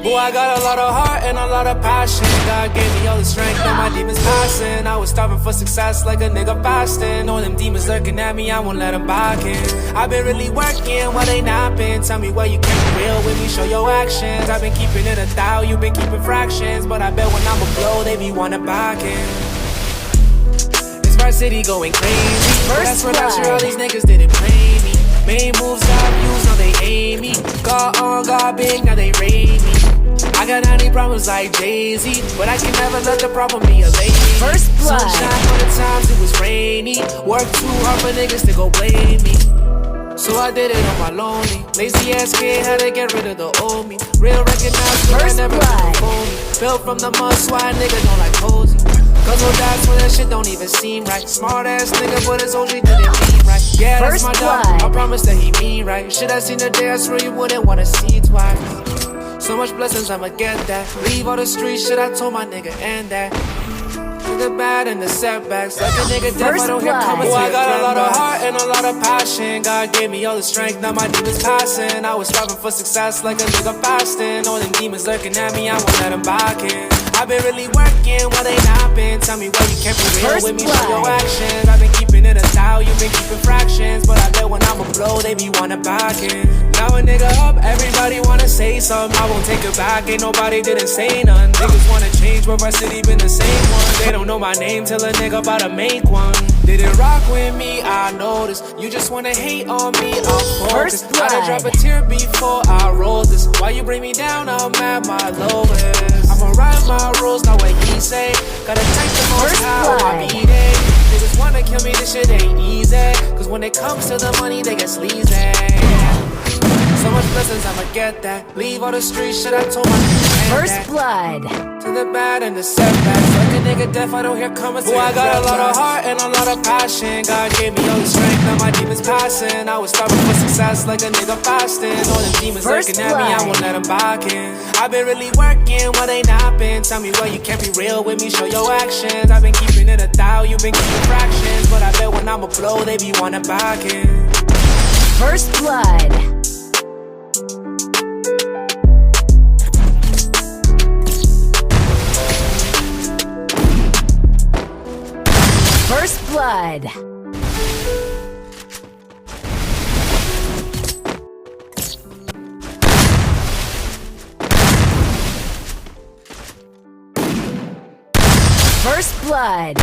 Oh, I got a lot of heart and a lot of passion. God gave me all the strength, now my demons passing. I was starving for success like a nigga fasting. All them demons lurking at me, I won't let them back in. I've been really working while they napping. Tell me where you can be real with me, show your actions. I've been keeping it 1,000, you've been keeping fractions. But I bet when I'm a blow, they be wanna back in. It's my city going crazy. That's where last year all these niggas didn't play me. Main moves got views, now they aim me. Got big, now they raid me. I got 90 problems like Jay-Z, but I can never let the problem be a lady. First blood. Sunshine for the times it was rainy. Work too hard for niggas to go blame me. So I did it on my lonely. Lazy ass kid had to get rid of the old me. Real recognized, but I never been phony. Built from the mud, so I nigga don't like cozy. Cause no doubts when that shit don't even seem right. Smart ass nigga, but his OG didn't mean right. Yeah, that's my dog. I promise that he mean right. Shit I seen the day, I swear you wouldn't wanna see twice. So much blessings, I'ma get that. Leave all the street shit, I told my nigga and that. The bad and the setbacks, like a nigga deaf, I don't hear comments. Oh, I got a lot of heart and a lot of passion. God gave me all the strength, now my demons passing. I was striving for success like a nigga fasting. All them demons lurking at me, I won't let them back in. I've been really working while they napping. Tell me why you can't be real with me, show your actions. I've been keeping it 1,000, you've been keeping fractions. But I bet when I'm a blow, they be wanna back in. Now a nigga up, everybody wanna say something. I won't take it back, ain't nobody didn't say none. Niggas wanna change, but my city been the same one. They don't know my name till a nigga about to make one. Didn't rock with me, I noticed. You just wanna hate on me, I'm focused. I done drop a tear before I roll this. Why you bring me down, I'm at my lowest. I'ma write my rules, not what he say. Gotta thank the most high on my B-day. Niggas wanna kill me, this shit ain't easy. Cause when it comes to the money, they get sleazy. So much blessings, I'ma get that. Leave all the street shit, I told my nigga. First blood. To the bad and the setbacks, like a nigga deaf, I don't hear comments. Oh, I got a lot of heart and a lot of passion. God gave me all the strength, now my demons passing. I was starving for success like a nigga fasting. All them demons looking at me, I won't let them back in. I've been really working while they napping. Tell me why you can't be real with me, show your actions. I've been keeping it 1,000, you've been keeping fractions. But I bet when I'm a blow, they be wanna back in. First blood. First blood. First blood.